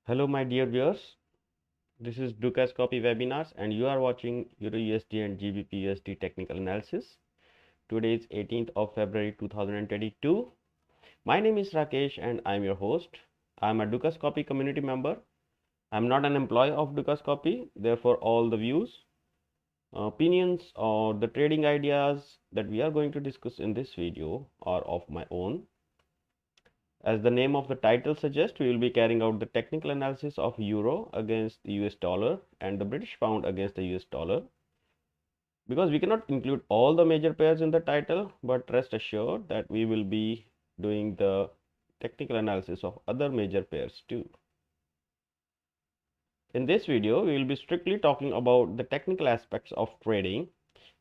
Hello my dear viewers, this is Dukas Copy Webinars and you are watching EURUSD and GBPUSD technical analysis. Today is 18th of February 2022. My name is Rakesh and I am your host. I am a Dukas Copy community member. I am not an employee of Dukas Copy, therefore all the views, opinions or the trading ideas that we are going to discuss in this video are of my own. As the name of the title suggests, we will be carrying out the technical analysis of euro against the US dollar and the British pound against the US dollar. Because we cannot include all the major pairs in the title, but rest assured that we will be doing the technical analysis of other major pairs too. In this video, we will be strictly talking about the technical aspects of trading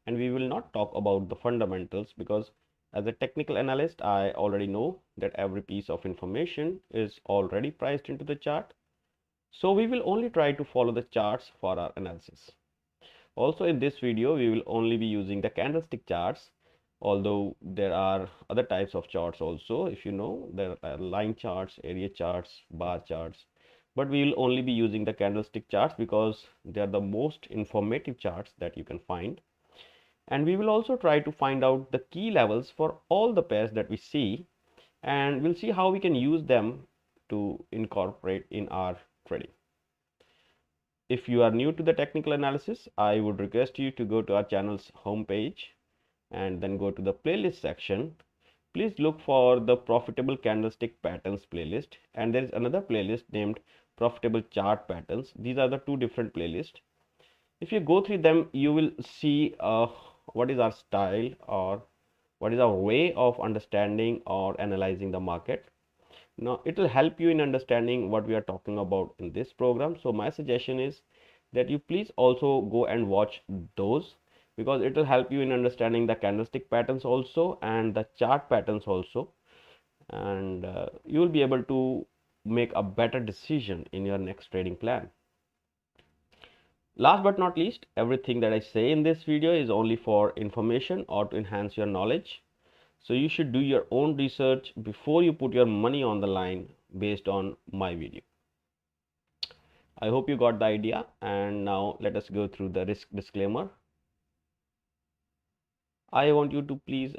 and we will not talk about the fundamentals because as a technical analyst, I already know that every piece of information is already priced into the chart. So we will only try to follow the charts for our analysis. Also in this video, we will only be using the candlestick charts, although there are other types of charts also. If you know, there are line charts, area charts, bar charts, but we will only be using the candlestick charts because they are the most informative charts that you can find. And we will also try to find out the key levels for all the pairs that we see, and we'll see how we can use them to incorporate in our trading. If you are new to the technical analysis, I would request you to go to our channel's homepage and then go to the playlist section. Please look for the profitable candlestick patterns playlist, and there is another playlist named profitable chart patterns. These are the two different playlists. If you go through them, you will see what is our style or what is our way of understanding or analyzing the market. Now it will help you in understanding what we are talking about in this program. So my suggestion is that you please also go and watch those because it will help you in understanding the candlestick patterns also and the chart patterns also, and you will be able to make a better decision in your next trading plan. Last but not least, everything that I say in this video is only for information or to enhance your knowledge. So you should do your own research before you put your money on the line based on my video. I hope you got the idea, and now let us go through the risk disclaimer. I want you to please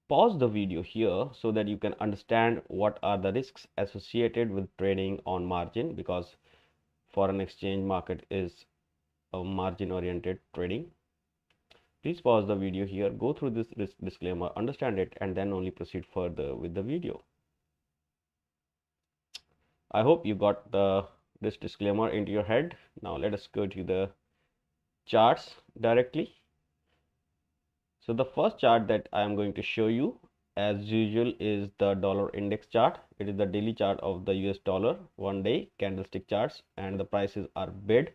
pause the video here so that you can understand what are the risks associated with trading on margin, because foreign exchange market is a margin oriented trading. Please pause the video here, go through this risk disclaimer, understand it, and then only proceed further with the video. I hope you got this disclaimer into your head. Now let us go to the charts directly. So the first chart that I am going to show you as usual is the dollar index chart. It is the daily chart of the US dollar, 1 day candlestick charts, and the prices are bid.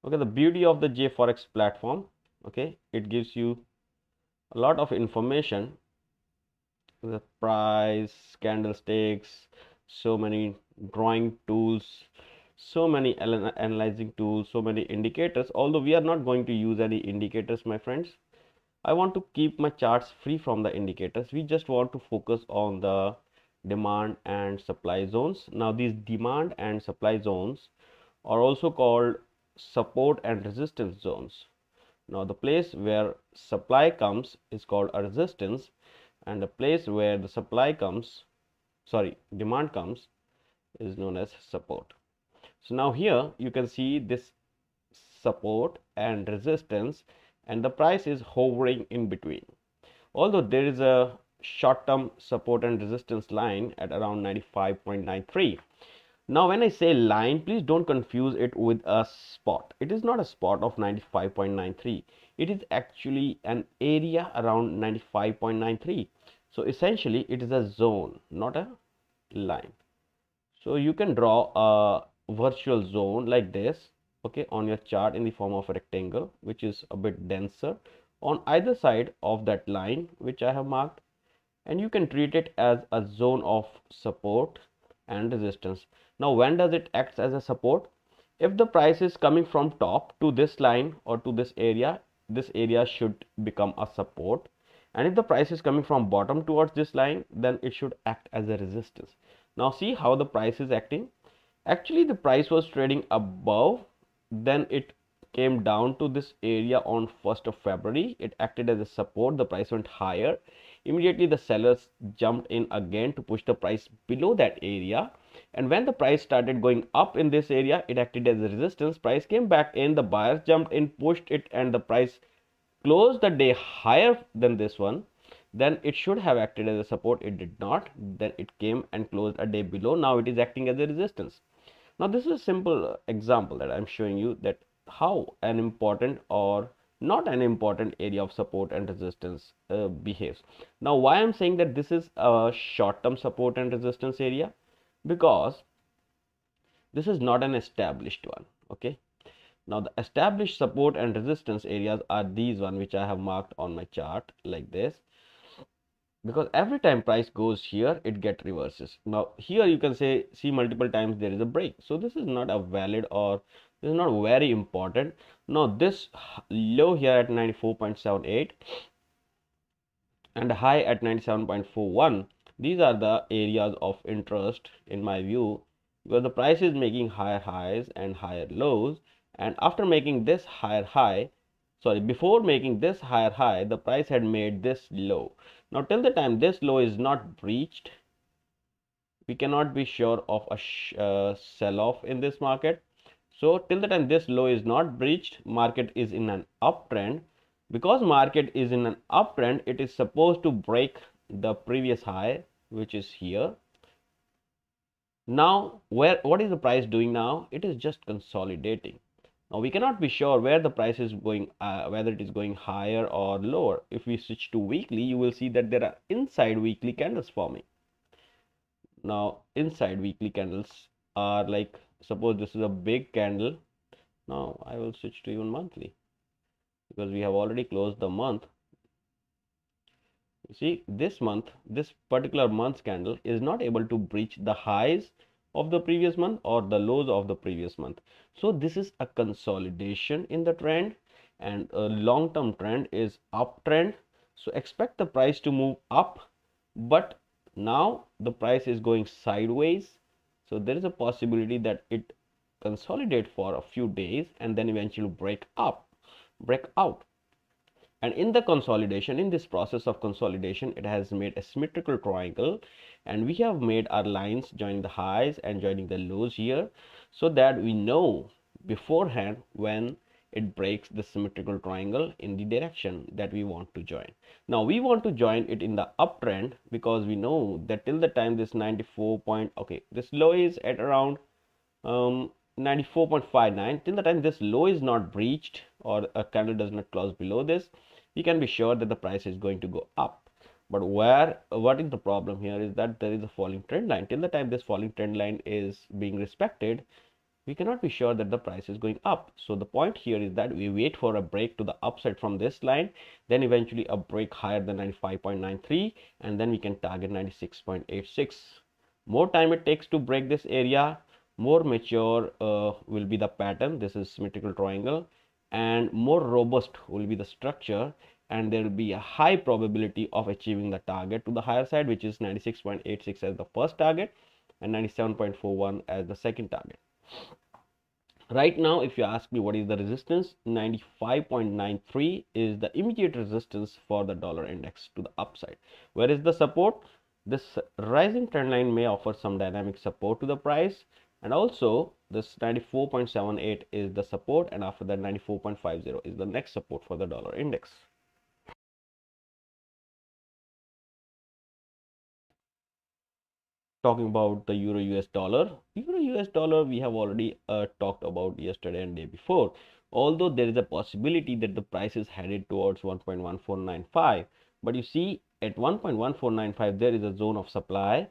Okay, the beauty of the JForex platform, okay, it gives you a lot of information, the price, candlesticks, so many drawing tools, so many analyzing tools, so many indicators. Although we are not going to use any indicators, my friends, I want to keep my charts free from the indicators. We just want to focus on the demand and supply zones. Now these demand and supply zones are also called support and resistance zones. Now the place where supply comes is called a resistance, and the place where the demand comes is known as support. So now here you can see this support and resistance, and the price is hovering in between. Although there is a short-term support and resistance line at around 95.93. Now when I say line, please don't confuse it with a spot. It is not a spot of 95.93. It is actually an area around 95.93. So essentially it is a zone, not a line. So you can draw a virtual zone like this, okay, on your chart in the form of a rectangle, which is a bit denser on either side of that line which I have marked, and you can treat it as a zone of support and resistance. Now when does it act as a support? If the price is coming from top to this line or to this area should become a support, and if the price is coming from bottom towards this line, then it should act as a resistance. Now see how the price is acting. Actually the price was trading above, then it came down to this area on 1st of February. It acted as a support, the price went higher. Immediately the sellers jumped in again to push the price below that area, and when the price started going up in this area, it acted as a resistance. Price came back in, the buyers jumped in, pushed it, and the price closed the day higher than this one. Then it should have acted as a support, it did not. Then it came and closed a day below. Now it is acting as a resistance. Now this is a simple example that I'm showing you, that how an important or not an important area of support and resistance behaves. Now why I'm saying that this is a short-term support and resistance area, because this is not an established one. Okay, now the established support and resistance areas are these one which I have marked on my chart like this, because every time price goes here it get reverses. Now here you can see multiple times there is a break, so this is not a valid, or this is not very important. Now this low here at 94.78 and high at 97.41, these are the areas of interest in my view, because the price is making higher highs and higher lows, and after making this higher high, sorry, before making this higher high, the price had made this low. Now till the time this low is not breached, we cannot be sure of a sell-off in this market. So till the time this low is not breached, market is in an uptrend. Because market is in an uptrend, it is supposed to break the previous high, which is here. Now what is the price doing now? It is just consolidating. Now we cannot be sure where the price is going, whether it is going higher or lower. If we switch to weekly, you will see that there are inside weekly candles forming. Now inside weekly candles are like, suppose this is a big candle. Now I will switch to even monthly, because we have already closed the month. You see this month, this particular month's candle is not able to breach the highs of the previous month or the lows of the previous month. So this is a consolidation in the trend, and a long-term trend is uptrend. So expect the price to move up, but now the price is going sideways. So there is a possibility that it consolidate for a few days and then eventually break out. And in the consolidation, in this process of consolidation, it has made a symmetrical triangle, and we have made our lines joining the highs and joining the lows here, so that we know beforehand when it breaks the symmetrical triangle in the direction that we want to join. Now we want to join it in the uptrend, because we know that till the time this 94 point, okay, this low is at around 94.59, till the time this low is not breached or a candle does not close below this, we can be sure that the price is going to go up. But what is the problem here is that there is a falling trend line. Till the time this falling trend line is being respected, we cannot be sure that the price is going up. So the point here is that we wait for a break to the upside from this line, then eventually a break higher than 95.93, and then we can target 96.86. More time it takes to break this area, more mature will be the pattern. This is symmetrical triangle, and more robust will be the structure, and there will be a high probability of achieving the target to the higher side, which is 96.86 as the first target and 97.41 as the second target. Right now, if you ask me what is the resistance, 95.93 is the immediate resistance for the dollar index to the upside. Where is the support? This rising trend line may offer some dynamic support to the price, and also this 94.78 is the support, and after that 94.50 is the next support for the dollar index. Talking about the euro US dollar, we have already talked about yesterday and day before. Although there is a possibility that the price is headed towards 1.1495, but you see at 1.1495 there is a zone of supply,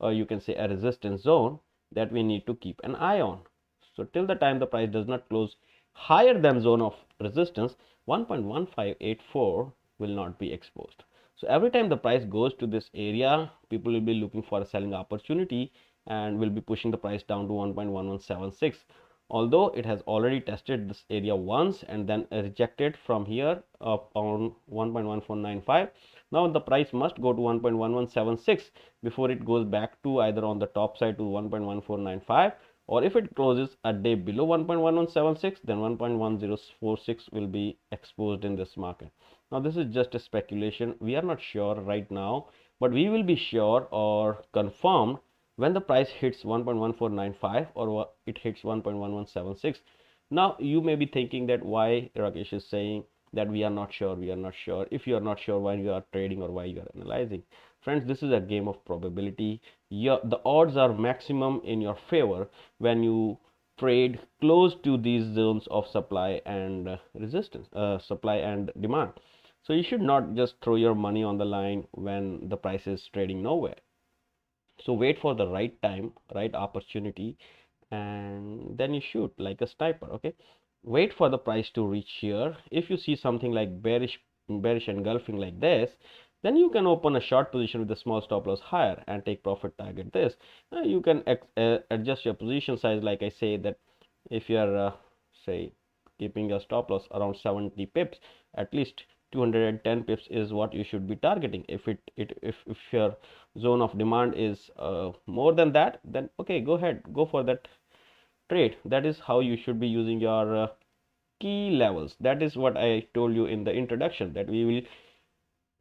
or you can say a resistance zone, that we need to keep an eye on. So till the time the price does not close higher than zone of resistance, 1.1584 will not be exposed. So every time the price goes to this area, people will be looking for a selling opportunity and will be pushing the price down to 1.1176. Although it has already tested this area once and then rejected from here up on 1.1495, Now the price must go to 1.1176 before it goes back to either on the top side to 1.1495, or if it closes a day below 1.1176, then 1.1046 will be exposed in this market. Now this is just a speculation. We are not sure right now, but we will be sure or confirmed when the price hits 1.1495 or it hits 1.1176. Now you may be thinking that why Rakesh is saying that we are not sure, we are not sure. If you are not sure why you are trading or why you are analyzing, friends, this is a game of probability. The odds are maximum in your favor when you trade close to these zones of supply and resistance, supply and demand. So you should not just throw your money on the line when the price is trading nowhere. So wait for the right time, right opportunity, and then you shoot like a sniper. Okay, wait for the price to reach here. If you see something like bearish engulfing like this, then you can open a short position with a small stop loss higher and take profit target this. You can adjust your position size, like I say, that if you are say keeping your stop loss around 70 pips, at least 210 pips is what you should be targeting. If your zone of demand is more than that, then okay, go ahead, go for that trade. That is how you should be using your key levels. That is what I told you in the introduction, that we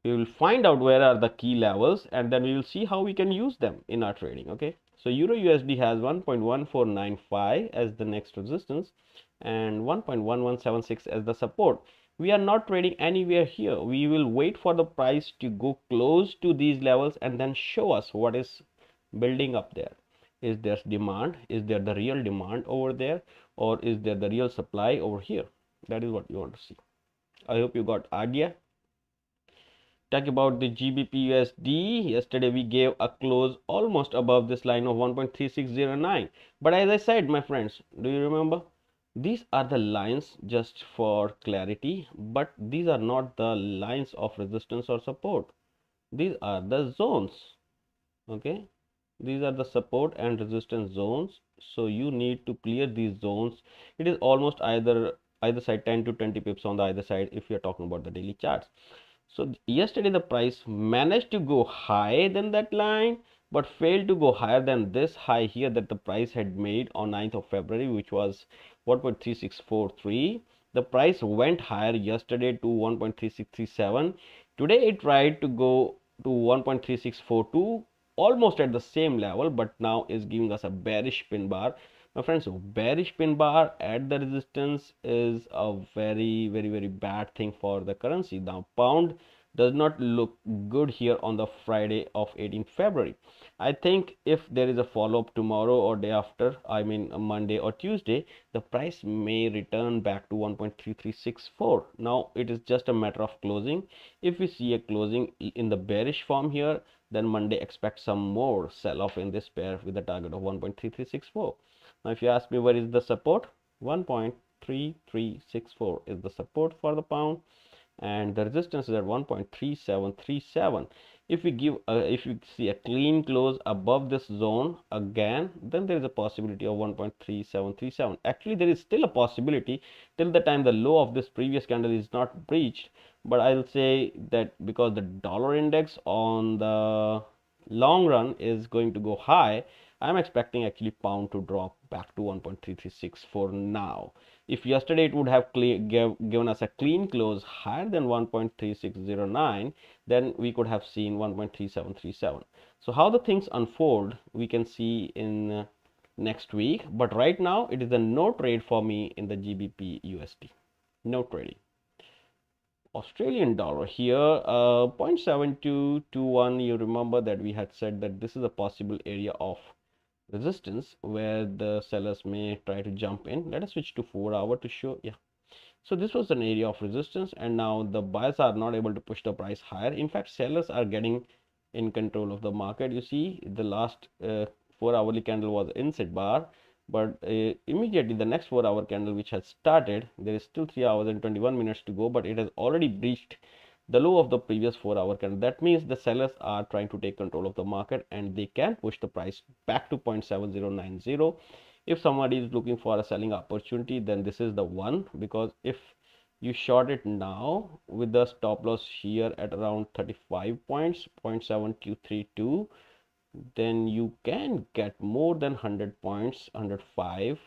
will find out where are the key levels, and then we will see how we can use them in our trading. Okay, so Euro USD has 1.1495 as the next resistance and 1.1176 as the support. We are not trading anywhere here. We will wait for the price to go close to these levels and then show us what is building up there. Is there demand? Is there the real demand over there, or is there the real supply over here? That is what you want to see. I hope you got idea. Talk about the GBPUSD. Yesterday we gave a close almost above this line of 1.3609. But as I said, my friends, do you remember? These are the lines, just for clarity, but these are not the lines of resistance or support. These are the zones. Okay, these are the support and resistance zones. So you need to clear these zones. It is almost either side 10 to 20 pips on the either side if you're talking about the daily charts. So yesterday the price managed to go higher than that line, but failed to go higher than this high here that the price had made on 9th of February, which was 1.3643. The price went higher yesterday to 1.3637. Today it tried to go to 1.3642, almost at the same level, but now is giving us a bearish pin bar. My friends, bearish pin bar at the resistance is a very bad thing for the currency. Now pound does not look good here on the Friday of 18th February. I think if there is a follow-up tomorrow or day after, I mean Monday or Tuesday, the price may return back to 1.3364. Now it is just a matter of closing. If we see a closing in the bearish form here, then Monday expect some more sell-off in this pair with a target of 1.3364. Now if you ask me where is the support, 1.3364 is the support for the pound, and the resistance is at 1.3737. If we give if you see a clean close above this zone again, then there is a possibility of 1.3737. Actually there is still a possibility till the time the low of this previous candle is not breached, but I'll say that because the dollar index on the long run is going to go high, I'm expecting actually pound to drop back to 1.3364 now. If yesterday it would have given us a clean close higher than 1.3609, then we could have seen 1.3737. So how the things unfold, we can see in next week. But right now it is a no trade for me in the GBP USD. No trading. Australian dollar here, 0.7221. You remember that we had said that this is a possible area of resistance where the sellers may try to jump in. Let us switch to 4 hour to show. Yeah, so this was an area of resistance, and now the buyers are not able to push the price higher. In fact, sellers are getting in control of the market. You see the last 4 hourly candle was inset bar, but immediately the next 4 hour candle which has started, there is still 3 hours and 21 minutes to go, but it has already breached the low of the previous 4 hour candle. That means the sellers are trying to take control of the market and they can push the price back to 0.7090. If somebody is looking for a selling opportunity, then this is the one, because if you short it now with the stop loss here at around 35 points, 0.7232, then you can get more than 100 points, 105,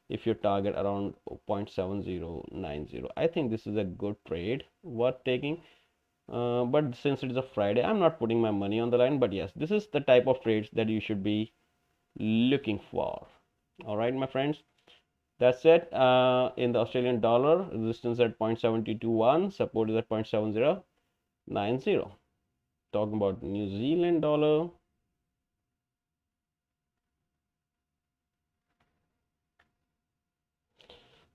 if you target around 0.7090. I think this is a good trade worth taking. But since it is a Friday, I'm not putting my money on the line. But yes, this is the type of trades that you should be looking for. All right, my friends. That's it. In the Australian dollar, resistance at 0.7221, support is at 0.7090. Talking about New Zealand dollar.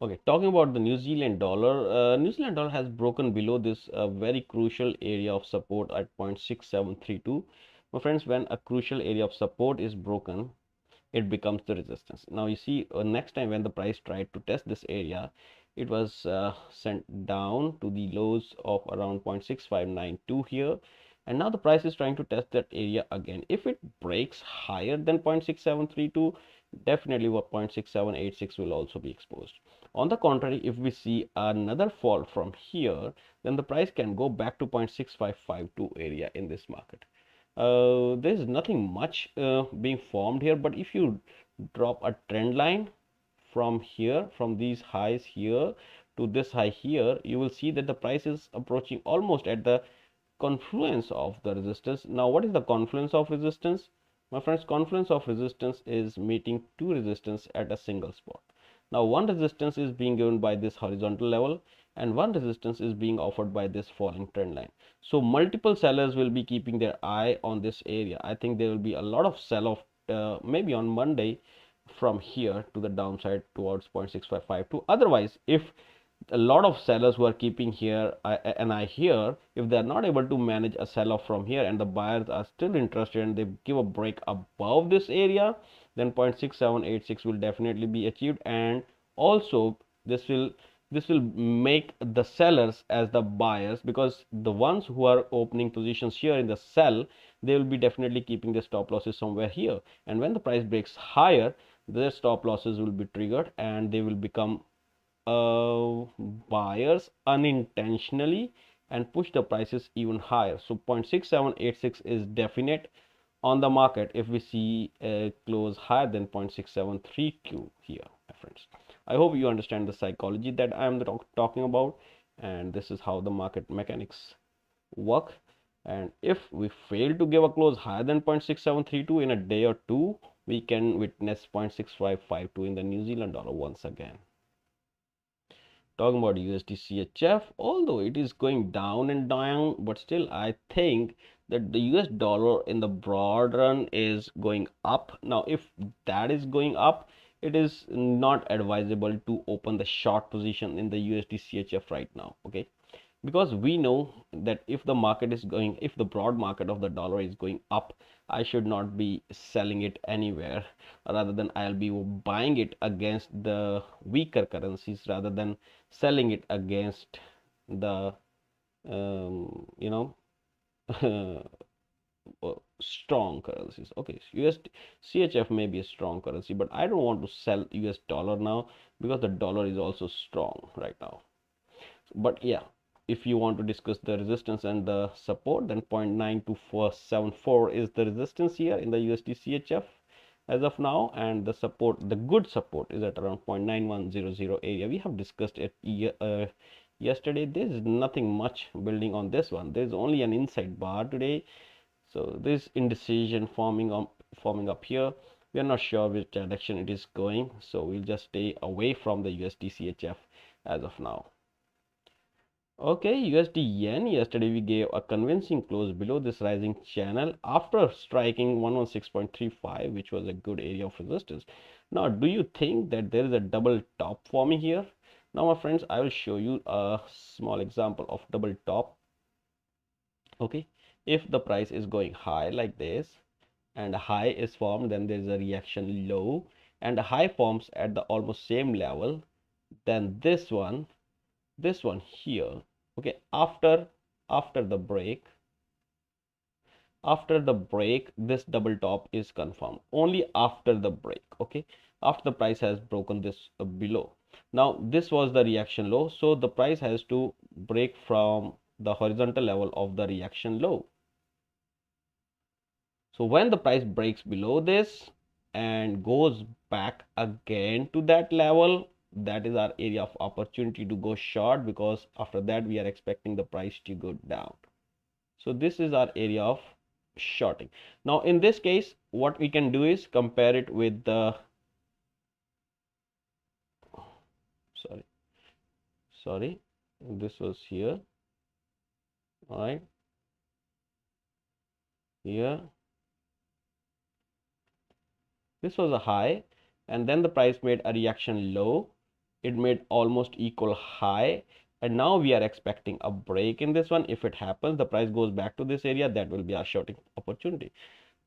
Okay, talking about the New Zealand dollar has broken below this very crucial area of support at 0.6732. My friends, when a crucial area of support is broken, it becomes the resistance. Now you see, next time when the price tried to test this area, it was sent down to the lows of around 0.6592 here, and now the price is trying to test that area again. If it breaks higher than 0.6732, definitely what 0.6786 will also be exposed. On the contrary, if we see another fall from here, then the price can go back to 0.6552 area in this market. There's nothing much being formed here, but if you drop a trend line from here, from these highs here to this high here, you will see that the price is approaching almost at the confluence of the resistance. Now what is the confluence of resistance? My friends, confluence of resistance is meeting two resistance at a single spot. Now one resistance is being given by this horizontal level, and one resistance is being offered by this falling trend line. So multiple sellers will be keeping their eye on this area. I think there will be a lot of sell off maybe on Monday from here to the downside towards 0.6552. Otherwise, if a lot of sellers who are keeping here and I here, if they are not able to manage a sell off from here and the buyers are still interested and they give a break above this area, then 0.6786 will definitely be achieved. And also this will make the sellers as the buyers, because the ones who are opening positions here in the sell, they will be definitely keeping the stop losses somewhere here, and when the price breaks higher, their stop losses will be triggered and they will become buyers unintentionally and push the prices even higher. So 0.6786 is definite on the market if we see a close higher than 0.6732 here, my friends. I hope you understand the psychology that I am talking about, and this is how the market mechanics work. And if we fail to give a close higher than 0.6732 in a day or two, we can witness 0.6552 in the New Zealand dollar once again. Talking about USD CHF, although it is going down and down, but still I think that the US dollar in the broad run is going up. Now if that is going up, it is not advisable to open the short position in the USD CHF right now, okay? Because we know that if the market is going, if the broad market of the dollar is going up, I should not be selling it anywhere, rather than I'll be buying it against the weaker currencies rather than selling it against the strong currencies. Okay, USD CHF may be a strong currency, but I don't want to sell US dollar now because the dollar is also strong right now. But yeah, if you want to discuss the resistance and the support, then 0.92474 is the resistance here in the USD CHF as of now, and the support, the good support, is at around 0.9100 area. We have discussed it yesterday. There is nothing much building on this one. There is only an inside bar today, so this indecision forming up here. We are not sure which direction it is going, so we'll just stay away from the USD CHF as of now. Okay, USD yen, yesterday we gave a convincing close below this rising channel after striking 116.35, which was a good area of resistance. Now, do you think that there is a double top forming here? Now, my friends, I will show you a small example of double top. Okay, if the price is going high like this and a high is formed, then there is a reaction low and a high forms at the almost same level, then this one here, okay, after the break, after the break, this double top is confirmed only after the break. Okay, after the price has broken this below. Now this was the reaction low, so the price has to break from the horizontal level of the reaction low. So when the price breaks below this and goes back again to that level, that is our area of opportunity to go short, because after that we are expecting the price to go down. So this is our area of shorting. Now in this case, what we can do is compare it with the sorry, this was here, all right, here this was a high, and then the price made a reaction low. It made almost equal high, and now we are expecting a break in this one. If it happens, the price goes back to this area, that will be our shorting opportunity.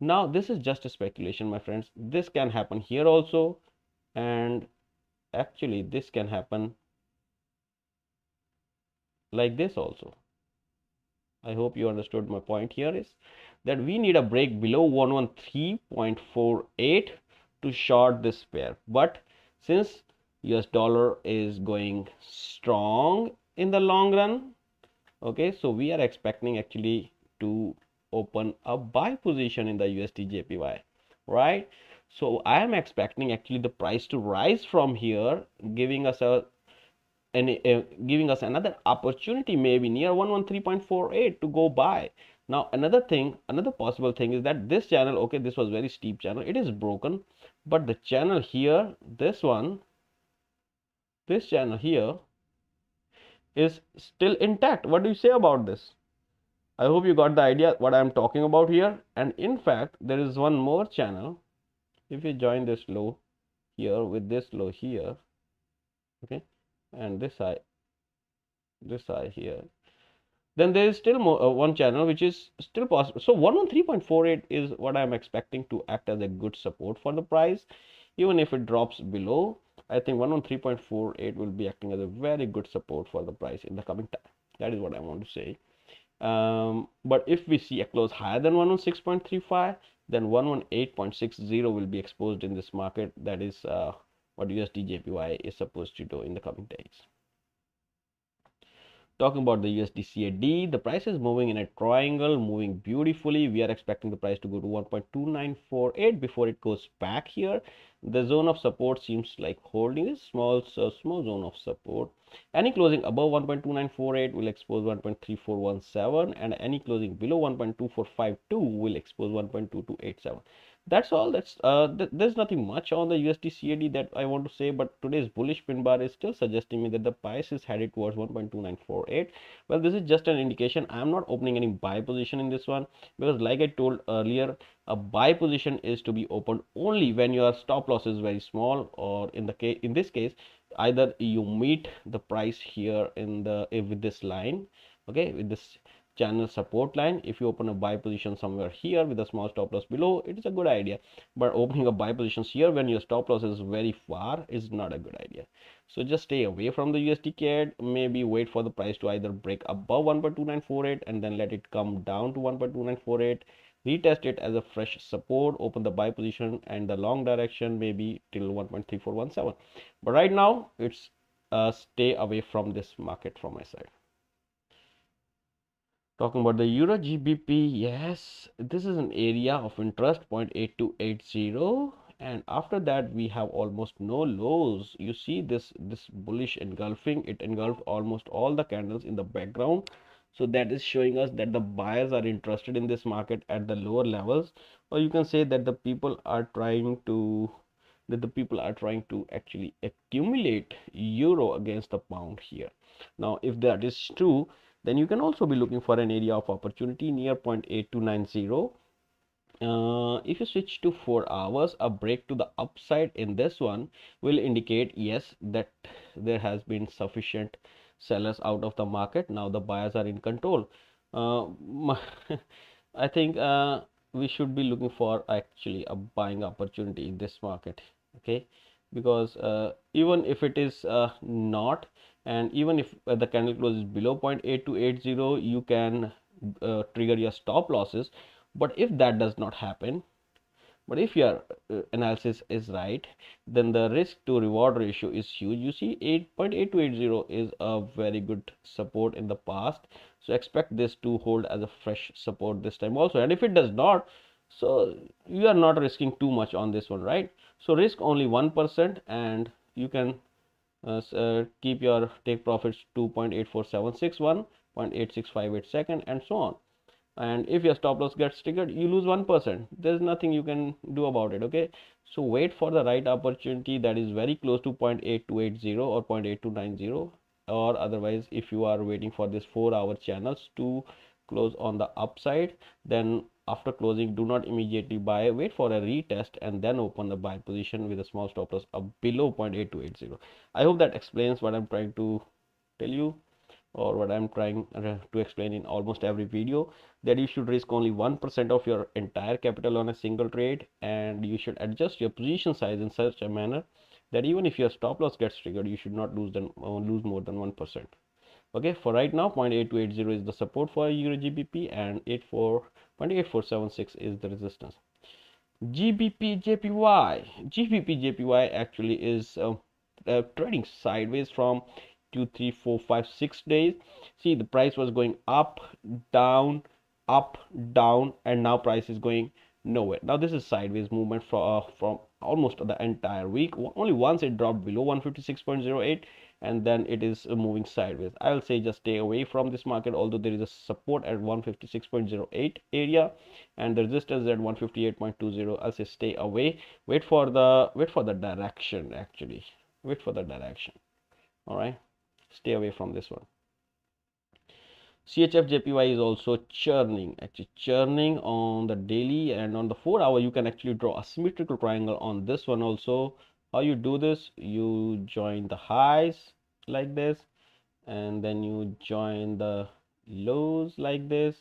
Now this is just a speculation, my friends. This can happen here also, and actually this can happen like this also. I hope you understood my point here is that we need a break below 113.48 to short this pair. But since US dollar is going strong in the long run, okay, so we are expecting actually to open a buy position in the USD JPY, right? So I am expecting actually the price to rise from here, giving us another opportunity, maybe near 113.48 to go buy. Now another possible thing is that this channel, okay, this was very steep channel, it is broken, but the channel here, this channel here is still intact. What do you say about this? I hope you got the idea what I am talking about here. And in fact, there is one more channel. If you join this low here with this low here, okay, and this high here, then there is still more, one channel which is still possible. So 113.48 is what I'm expecting to act as a good support for the price. Even if it drops below, I think 113.48 will be acting as a very good support for the price in the coming time. That is what I want to say. But if we see a close higher than 116.35, then 118.60 will be exposed in this market. That is what USD JPY is supposed to do in the coming days. Talking about the USD CAD, the price is moving in a triangle, moving beautifully. We are expecting the price to go to 1.2948 before it goes back here. The zone of support seems like holding a small zone of support. Any closing above 1.2948 will expose 1.3417, and any closing below 1.2452 will expose 1.2287. That's all. There's nothing much on the USD CAD that I want to say, but today's bullish pin bar is still suggesting me that the price is headed towards 1.2948. Well, this is just an indication. I'm not opening any buy position in this one, because like I told earlier, a buy position is to be opened only when your stop loss is very small, or in this case, either you meet the price here with this line, okay, with this channel support line. If you open a buy position somewhere here with a small stop loss below, it is a good idea, but opening a buy positions here when your stop loss is very far is not a good idea. So just stay away from the USD CAD. Maybe wait for the price to either break above 1.2948 and then let it come down to 1.2948, retest it as a fresh support, open the buy position and the long direction maybe till 1.3417. But right now it's stay away from this market from my side. Talking about the Euro GBP, yes, this is an area of interest, 0.8280, and after that we have almost no lows. You see this bullish engulfing, it engulfed almost all the candles in the background. So that is showing us that the buyers are interested in this market at the lower levels, or you can say that the people are trying to actually accumulate euro against the pound here. Now if that is true, then you can also be looking for an area of opportunity near 0.8290. If you switch to 4 hours, a break to the upside in this one will indicate, yes, that there has been sufficient sellers out of the market. Now the buyers are in control. I think we should be looking for actually a buying opportunity in this market, okay, because even if it is not, and even if the candle closes below 0.8280, you can trigger your stop losses. But if that does not happen, but if your analysis is right, then the risk to reward ratio is huge. You see 8.8280 is a very good support in the past, so expect this to hold as a fresh support this time also. And if it does not, so you are not risking too much on this one, right? So risk only 1%, and you can keep your take profits 2.84761, 0.8658 second, and so on. And if your stop loss gets triggered, you lose 1%. There's nothing you can do about it. Okay, so wait for the right opportunity that is very close to 0.8280 or 0.8290, or otherwise if you are waiting for this 4-hour channels to close on the upside, then after closing, do not immediately buy, wait for a retest and then open the buy position with a small stop loss up below 0.8280. I hope that explains what I'm trying to tell you, or what I'm trying to explain in almost every video, that you should risk only 1% of your entire capital on a single trade, and you should adjust your position size in such a manner that even if your stop loss gets triggered, you should not lose more than 1%. Okay, for right now 0.8280 is the support for EURGBP and 0.8476 is the resistance. GBPJPY. GBPJPY actually is trading sideways from 2, 3, 4, 5, 6 days. See, the price was going up, down, and now price is going nowhere. Now this is sideways movement from almost the entire week. Only once it dropped below 156.08, and then it is moving sideways. I'll say just stay away from this market, although there is a support at 156.08 area and the resistance at 158.20. I'll say stay away. Wait for the direction. Actually, wait for the direction. All right, stay away from this one. CHF-JPY is also churning, actually churning on the daily, and on the 4-hour you can actually draw a symmetrical triangle on this one also. How you do this? You join the highs like this, and then you join the lows like this,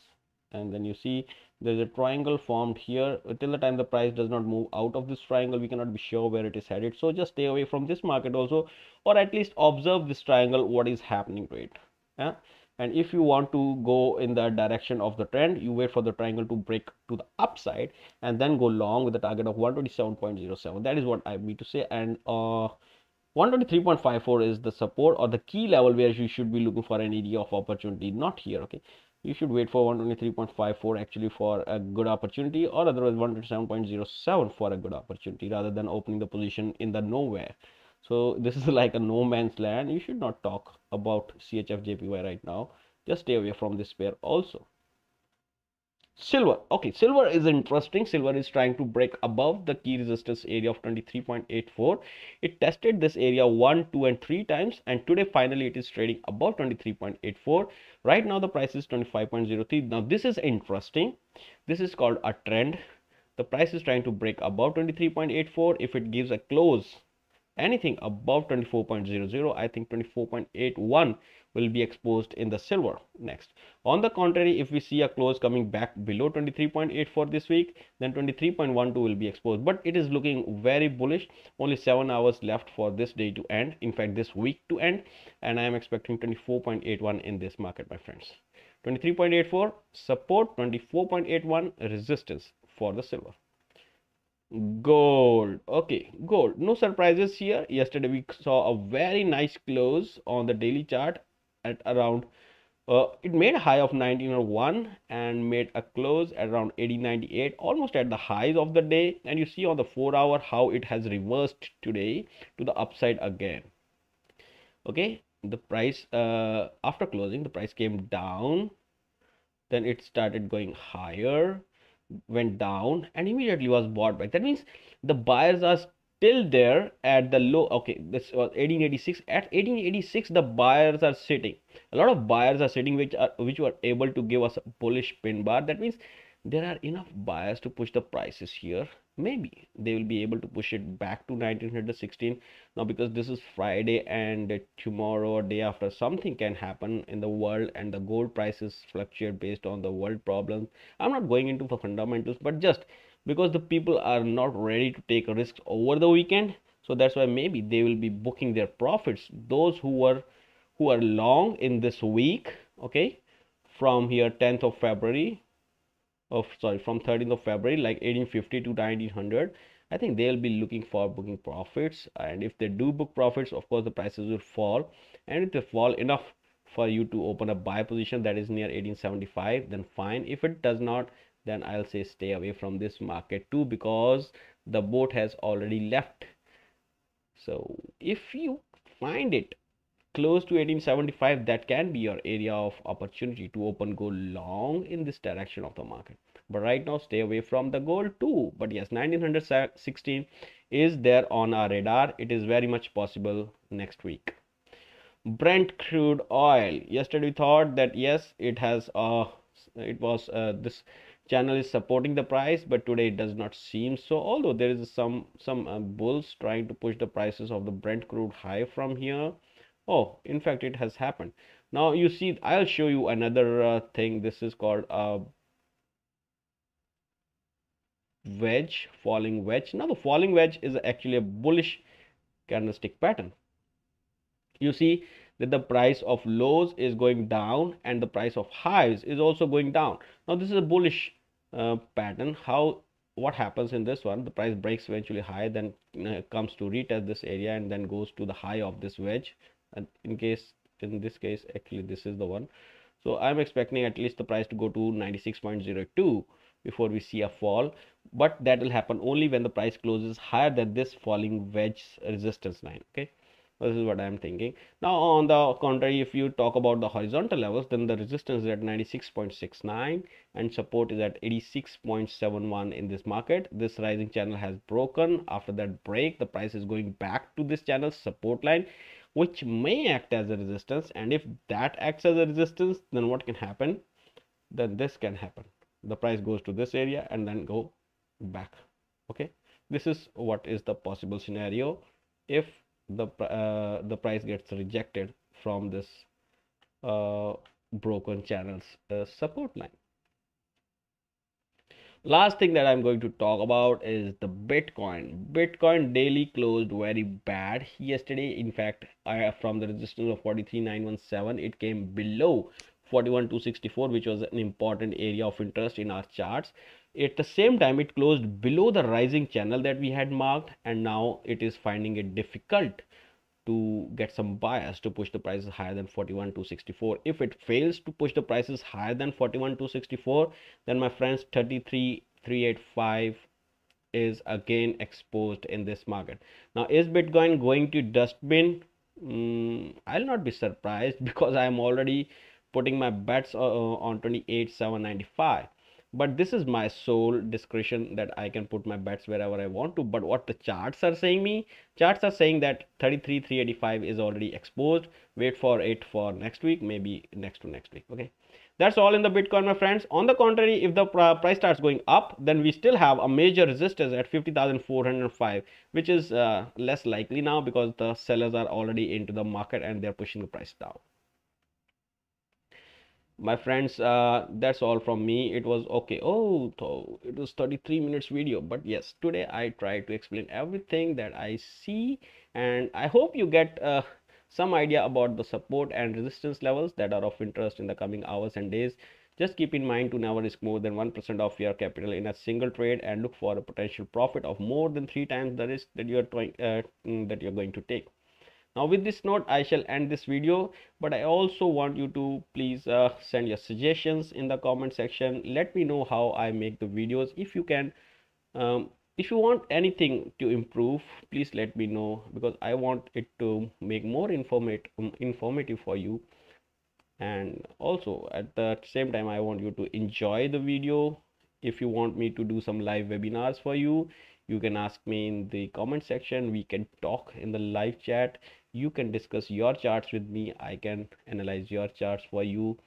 and then you see there's a triangle formed here. Till the time the price does not move out of this triangle, we cannot be sure where it is headed. So just stay away from this market also, or at least observe this triangle, what is happening to it. Yeah? And if you want to go in the direction of the trend, you wait for the triangle to break to the upside and then go long with the target of 127.07. that is what I mean to say. And 123.54 is the support or the key level where you should be looking for an area of opportunity, not here. Okay, you should wait for 123.54 actually for a good opportunity, or otherwise 127.07 for a good opportunity, rather than opening the position in the nowhere. So this is like a no man's land. You should not talk about CHF-JPY right now. Just stay away from this pair also. Silver. Okay, silver is interesting. Silver is trying to break above the key resistance area of 23.84. It tested this area 1, 2, and 3 times, and today finally it is trading above 23.84. Right now the price is 25.03. Now this is interesting. This is called a trend. The price is trying to break above 23.84. If it gives a close anything above 24.00, I think 24.81 will be exposed in the silver next. On the contrary, if we see a close coming back below 23.84 this week, then 23.12 will be exposed. But it is looking very bullish. Only 7 hours left for this day to end, in fact this week to end, and I am expecting 24.81 in this market, my friends. 23.84 support, 24.81 resistance for the silver. Gold. Okay, gold, no surprises here. Yesterday we saw a very nice close on the daily chart at around it made a high of 1901 and made a close at around 1898, almost at the highs of the day. And you see on the 4-hour how it has reversed today to the upside again. Okay, the price after closing, the price came down, then it started going higher, went down, and immediately was bought back. That means the buyers are still there at the low. Okay, this was 1886. At 1886 the buyers are sitting, a lot of buyers are sitting, which were able to give us a bullish pin bar. That means there are enough buyers to push the prices here. Maybe they will be able to push it back to 1916 now, because this is Friday, and tomorrow or day after something can happen in the world, and the gold prices fluctuate based on the world problems. I'm not going into the fundamentals, but just because the people are not ready to take risks over the weekend, so that's why maybe they will be booking their profits, those who are long in this week. Okay, from here 10th of February of sorry from 13th of February, like 1850 to 1900. I think they'll be looking for booking profits, and if they do book profits, of course the prices will fall, and if they fall enough for you to open a buy position that is near 1875, then fine. If it does not, then I'll say stay away from this market too, because the boat has already left. So if you find it close to 1875, that can be your area of opportunity to open go long in this direction of the market. But right now stay away from the gold too. But yes, 1916 is there on our radar. It is very much possible next week. Brent crude oil, yesterday we thought that yes, this channel is supporting the price, but today it does not seem so, although there is some bulls trying to push the prices of the Brent crude high from here. Oh, in fact it has happened. Now you see, I'll show you another thing. This is called a wedge, falling wedge. Now the falling wedge is actually a bullish candlestick pattern. You see that the price of lows is going down and the price of highs is also going down. Now this is a bullish pattern. What happens in this one? The price breaks eventually high, then comes to retest this area and then goes to the high of this wedge. And in this case actually this is the one. So I'm expecting at least the price to go to 96.02 before we see a fall, but that will happen only when the price closes higher than this falling wedge resistance line. Okay, this is what I'm thinking. Now on the contrary, if you talk about the horizontal levels, then the resistance is at 96.69 and support is at 86.71 in this market. This rising channel has broken. After that break, the price is going back to this channel's support line, which may act as a resistance, and if that acts as a resistance, then what can happen? Then this can happen. The price goes to this area and then go back. Okay, this is what is the possible scenario if the price gets rejected from this broken channel's support line. Last thing that I'm going to talk about is the Bitcoin. Bitcoin daily closed very bad yesterday. In fact, from the resistance of 43,917, it came below 41,264, which was an important area of interest in our charts. At the same time, it closed below the rising channel that we had marked, and now it is finding it difficult to get some bias to push the prices higher than 41,264. If it fails to push the prices higher than 41,264, then my friends, 33,385 is again exposed in this market. Now is Bitcoin going to dustbin? I'll not be surprised because I am already putting my bets on 28,795. But this is my sole discretion that I can put my bets wherever I want to. But what the charts are saying me, charts are saying that 33,385 is already exposed. Wait for it for next week, maybe next to next week. Okay, that's all in the Bitcoin, my friends. On the contrary, if the price starts going up, then we still have a major resistance at 50,405, which is less likely now because the sellers are already into the market and they're pushing the price down. My friends, that's all from me. It was okay. Oh, it was 33 minutes video, but yes, today I tried to explain everything that I see, and I hope you get some idea about the support and resistance levels that are of interest in the coming hours and days. Just keep in mind to never risk more than 1% of your capital in a single trade, and look for a potential profit of more than 3 times the risk that you're going to take. Now with this note, I shall end this video, but I also want you to please send your suggestions in the comment section. Let me know how I make the videos. If you can, if you want anything to improve, please let me know, because I want it to make more informative for you. And also at the same time, I want you to enjoy the video. If you want me to do some live webinars for you, you can ask me in the comment section. We can talk in the live chat. You can discuss your charts with me. I can analyze your charts for you.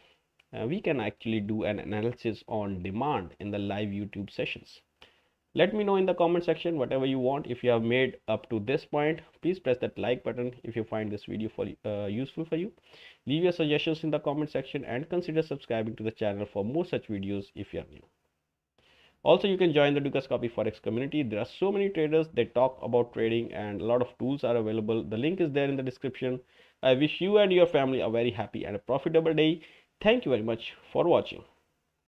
We can actually do an analysis on demand in the live YouTube sessions. Let me know in the comment section whatever you want. If you have made up to this point, please press that like button if you find this video useful for you. Leave your suggestions in the comment section and consider subscribing to the channel for more such videos if you are new. Also, you can join the Dukascopy Forex community. There are so many traders that talk about trading, and a lot of tools are available. The link is there in the description. I wish you and your family a very happy and a profitable day. Thank you very much for watching.